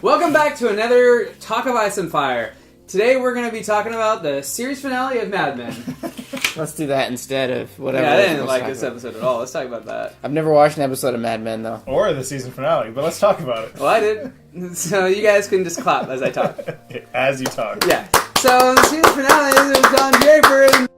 Welcome back to another Talk of Ice and Fire. Today we're going to be talking about the series finale of Mad Men. Let's do that instead of whatever. Yeah, I didn't like this episode at all. Let's talk about that. I've never watched an episode of Mad Men, though. Or the season finale, but let's talk about it. Well, I did. So you guys can just clap as I talk. As you talk. Yeah. So the season finale is Don Draper and...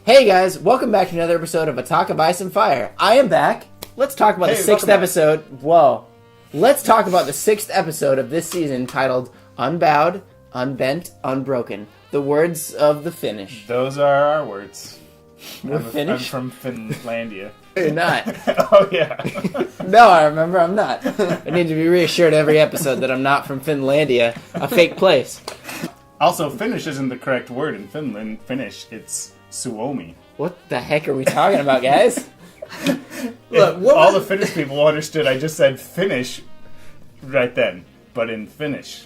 Hey guys, welcome back to another episode of A Talk of Ice and Fire. I am back. Let's talk about the sixth episode. Whoa. Let's talk about the sixth episode of this season titled Unbowed, Unbent, Unbroken. The words of the Finnish. Those are our words. We're Finnish? I'm from Finlandia. You're not. Oh, yeah. No, I remember I'm not. I need to be reassured every episode that I'm not from Finlandia, a fake place. Also, Finnish isn't the correct word in Finland. Finnish, it's Suomi. What the heck are we talking about, guys? Look, all the Finnish people understood I just said Finnish right then, but in Finnish.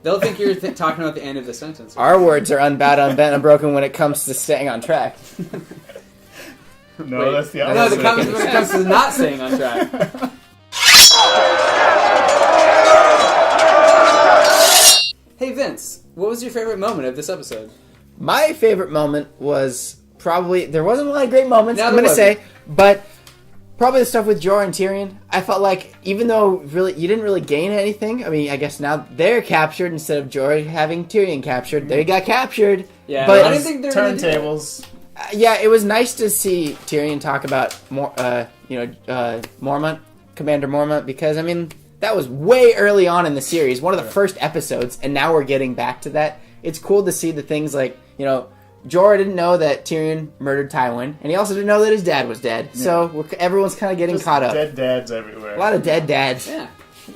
They'll think you're talking about the end of the sentence. Our words are unbowed, unbent, unbroken when it comes to staying on track. No, Wait, that's the no, opposite. when it comes to not staying on track. Hey Vince, what was your favorite moment of this episode? My favorite moment was probably... There wasn't a lot of great moments, No, I'm there going to wasn't. say, but probably the stuff with Jorah and Tyrion. I felt like, even though really you didn't really gain anything, I mean, I guess now they're captured instead of Jorah having Tyrion captured. They got captured. Yeah, but I didn't think they were gonna do that. Turntables. Yeah, it was nice to see Tyrion talk about Mormont, Commander Mormont, because, I mean, that was way early on in the series, one of the first episodes, and now we're getting back to that. It's cool to see the things like, Jorah didn't know that Tyrion murdered Tywin, and he also didn't know that his dad was dead. Yeah. So everyone's kind of getting caught up. Dead dads everywhere. A lot of dead dads. Yeah.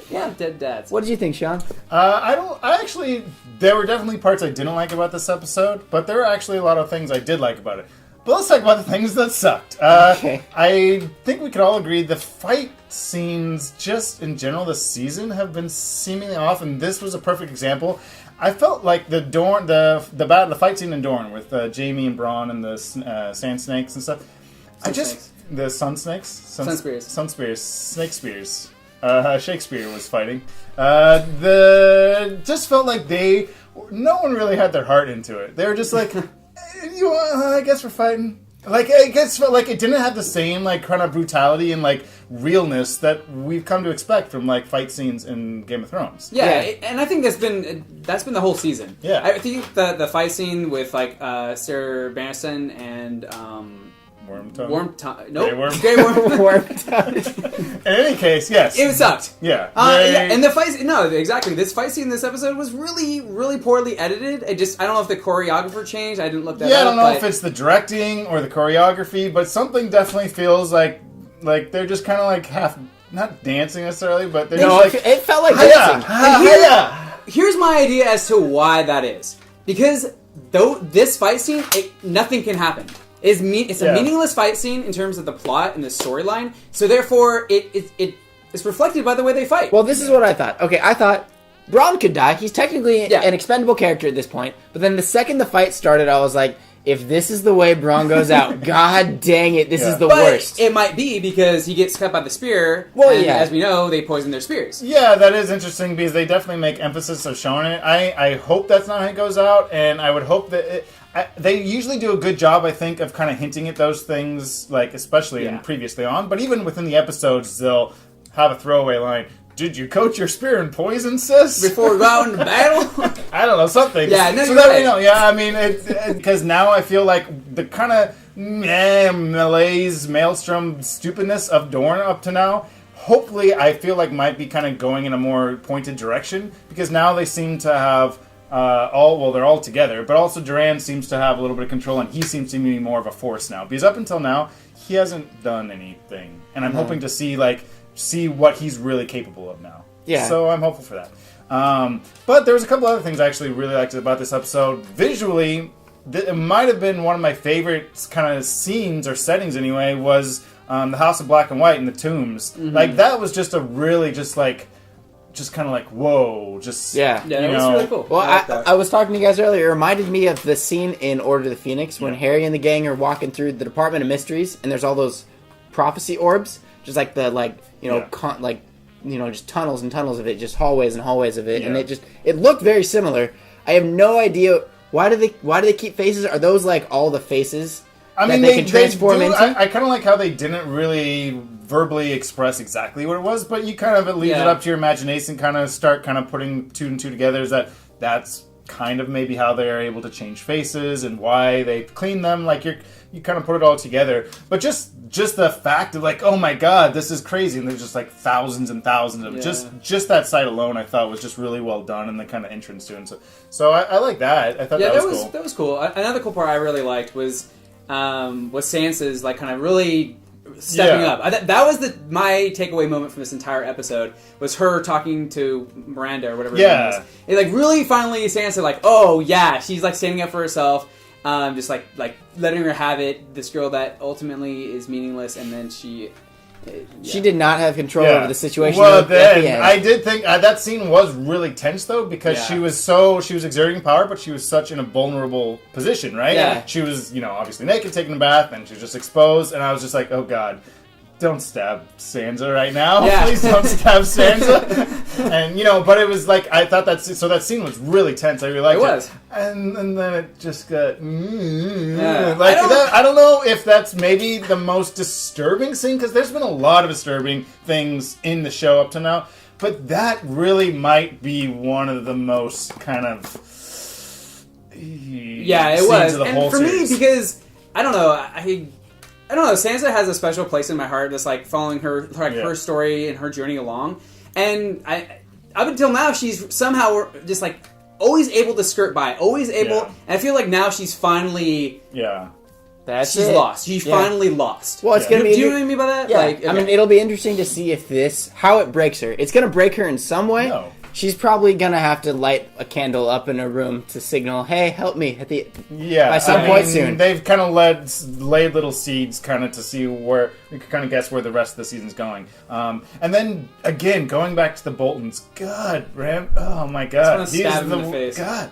A lot of dead dads. What did you think, Sean? There were definitely parts I didn't like about this episode, but there were actually a lot of things I did like about it. But let's talk about the things that sucked. Okay. I think we could all agree the fight scenes, just in general this season, have been seemingly off, and this was a perfect example. I felt like the fight scene in Dorne with Jaime and Bronn and the sand snakes and stuff. The sun snakes, sun spears, snake spears. Shakespeare was fighting. Just felt like no one really had their heart into it. They were just like, I guess we're fighting. Like, I guess felt like it didn't have the same kind of brutality and realness that we've come to expect from fight scenes in Game of Thrones. Yeah, and I think that's been the whole season. Yeah, I think the fight scene with Sir Barristan and Wormtongue. Nope. Grey Wormtongue. In any case, yes. It sucked. Yeah. And the fight... No, exactly. This fight scene in this episode was really, really poorly edited. I don't know if the choreographer changed. I didn't look that up. Yeah, I don't know if it's the directing or the choreography, but something definitely feels like they're just kind of half... Not dancing necessarily, but they're just it felt like dancing. Here's my idea as to why that is. Because this fight scene, nothing can happen. It's a meaningless fight scene in terms of the plot and the storyline, so therefore it's reflected by the way they fight. Well, this is what I thought. Okay, I thought Bronn could die. He's technically an expendable character at this point. But then the second the fight started, I was like, if this is the way Bronn goes out, god dang it, this is the worst. It might be because he gets cut by the spear, as we know, they poison their spears. Yeah, that is interesting because they definitely make emphasis of showing it. I hope that's not how it goes out, and I would hope that... they usually do a good job, I think, of kind of hinting at those things, especially in previously on. But even within the episodes, they'll have a throwaway line. Did you coat your spear in poison, sis? Before we go out into battle? I don't know, something. Yeah, no, so you're right. Yeah, I mean, because now I feel like the kind of malaise, maelstrom stupidness of Dorne up to now, hopefully I feel like might be kind of going in a more pointed direction. Because now they seem to have... they're all together, but also Duran seems to have a little bit of control, and he seems to be more of a force now. Because up until now, he hasn't done anything, and I'm hoping to see what he's really capable of now. Yeah. So I'm hopeful for that. But there was a couple other things I actually really liked about this episode. Visually, it might have been one of my favorite kind of scenes or settings anyway. Was the House of Black and White and the tombs. Mm-hmm. That was just a really just kind of whoa, just... Yeah, that was really cool. Well, I was talking to you guys earlier. It reminded me of the scene in Order of the Phoenix when Harry and the gang are walking through the Department of Mysteries, and there's all those prophecy orbs, just like the Yeah. just tunnels and tunnels of it, just hallways and hallways of it, Yeah. and it looked very similar. I have no idea why do they keep faces? Are those like all the faces? I mean, they can transform do, into. I kind of like how they didn't really verbally express exactly what it was, but you kind of leave it up to your imagination, kind of start kind of putting two and two together. Is that's kind of maybe how they are able to change faces and why they clean them? Like you kind of put it all together, but just the fact of like, oh my god, this is crazy, and there's just like thousands and thousands of just that site alone. I thought was just really well done, and the kind of entrance to it. So I like that. I thought that was cool. That was cool. Another cool part I really liked was Sansa's like kind of really stepping up. That was my takeaway moment from this entire episode was her talking to Miranda or whatever her name was. It like really finally Sansa like, oh yeah, she's like standing up for herself, just like letting her have it. This girl that ultimately is meaningless, and then she did not have control over the situation. Well, at the end. I did think that scene was really tense though, because she was exerting power, but she was such in a vulnerable position, right? Yeah. She was, obviously naked, taking a bath, and she was just exposed, and I was just like, oh god, don't stab Sansa right now. Yeah. Please don't stab Sansa. And, but it was like, I thought that scene was really tense. I really liked it. It was. And then it just got, Yeah. I don't know if that's maybe the most disturbing scene, because there's been a lot of disturbing things in the show up to now, but that really might be one of the most kind of it was. And for me, because I don't know, Sansa has a special place in my heart, just like following her her story and her journey along. And up until now, she's somehow just like always able to skirt by, always able. And I feel like now she's finally she's lost. She's finally lost. Well, it's gonna be. Do you know what I mean by that? Yeah. Like, okay. I mean, it'll be interesting to see how it breaks her. It's gonna break her in some way. No. She's probably gonna have to light a candle up in her room to signal, "Hey, help me!" By some point soon. They've kind of laid little seeds, kind of to see where we could kind of guess where the rest of the season's going. And then again, going back to the Boltons, God, Ram, oh my God, I just want to stab him in the face. God,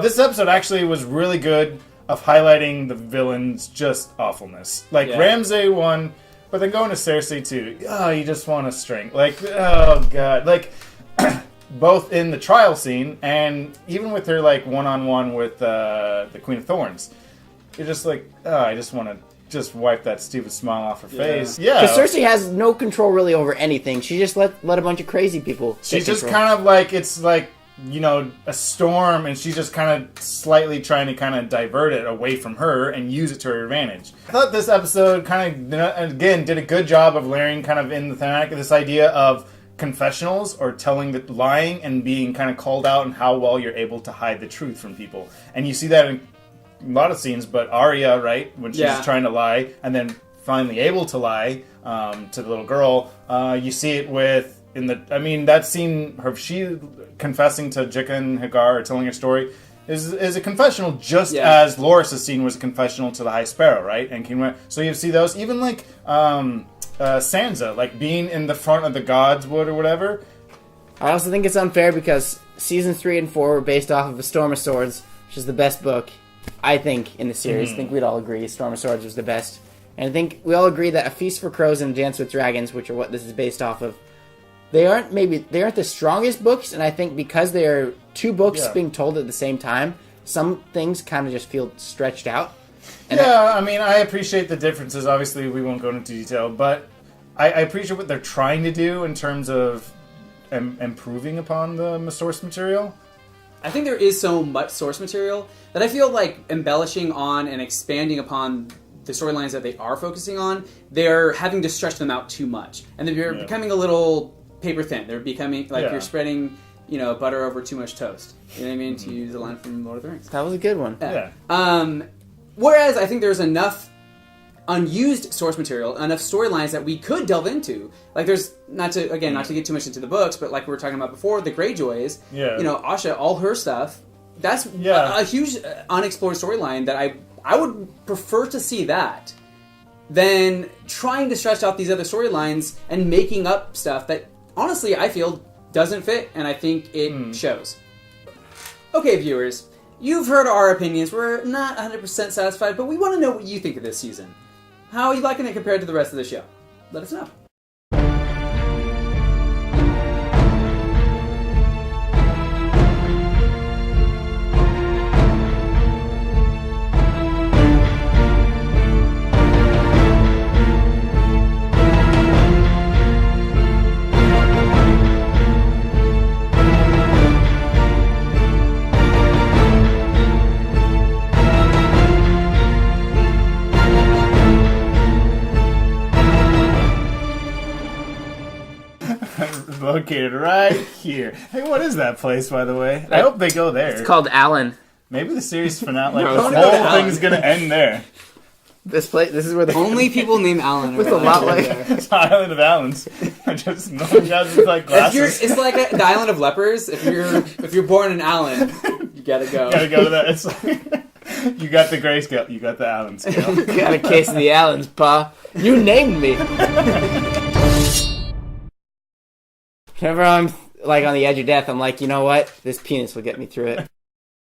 this episode actually was really good of highlighting the villains' just awfulness. Like Ramsay 1, but then going to Cersei 2. Oh, you just want to string. Like, oh God, like. Both in the trial scene and even with her like one-on-one with the Queen of Thorns, you're just like, oh, I just want to just wipe that stupid smile off her face. Yeah, because Cersei has no control really over anything. She just let a bunch of crazy people. She's just kind of like, it's like, a storm, and she's just kind of slightly trying to kind of divert it away from her and use it to her advantage. I thought this episode kind of again did a good job of layering kind of in the thematic of this idea of confessionals or lying and being kind of called out and how well you're able to hide the truth from people. And you see that in a lot of scenes, but Arya, right, when she's trying to lie and then finally able to lie to the little girl, you see it that scene, she confessing to Jicka and Hagar or telling her story is a confessional, just as Loras' scene was a confessional to the High Sparrow, right? And so you see those, even like Sansa, like being in the front of the Godswood or whatever. I also think it's unfair because seasons 3 and 4 were based off of A Storm of Swords, which is the best book, I think, in the series. I think we'd all agree Storm of Swords was the best. And I think we all agree that A Feast for Crows and A Dance with Dragons, which are what this is based off of, they aren't the strongest books, and I think because they are two books being told at the same time, some things kind of just feel stretched out. And I appreciate the differences. Obviously, we won't go into detail, but I appreciate what they're trying to do in terms of improving upon the source material. I think there is so much source material that I feel like embellishing on and expanding upon the storylines that they are focusing on, they're having to stretch them out too much. And they're becoming a little paper thin. They're becoming like you're spreading, butter over too much toast. You know what I mean? To use a line from Lord of the Rings. That was a good one. Yeah. Whereas I think there's enough unused source material, enough storylines that we could delve into. Like there's not to get too much into the books, but like we were talking about before, the Greyjoys. Yeah. Asha, all her stuff. That's a huge unexplored storyline that I would prefer to see that than trying to stretch out these other storylines and making up stuff that honestly I feel doesn't fit, and I think it shows. Okay, viewers. You've heard our opinions. We're not 100% satisfied, but we want to know what you think of this season. How are you liking it compared to the rest of the show? Let us know. Located right here. Hey, what is that place, by the way? I hope they go there. It's called Allen. Maybe the series finale, like, No, the it's whole thing's gonna end there. This is where the Only people named Alan. With a lot like It's the Island of Allens. Just no one has like glasses. It's like the Island of Lepers. If you're born in Allen, you gotta go. Gotta go to that. It's like, you got the grayscale. You got the Allen scale. got a case of the Allens, pa. You named me. Whenever I'm like on the edge of death, I'm like, you know what? This penis will get me through it.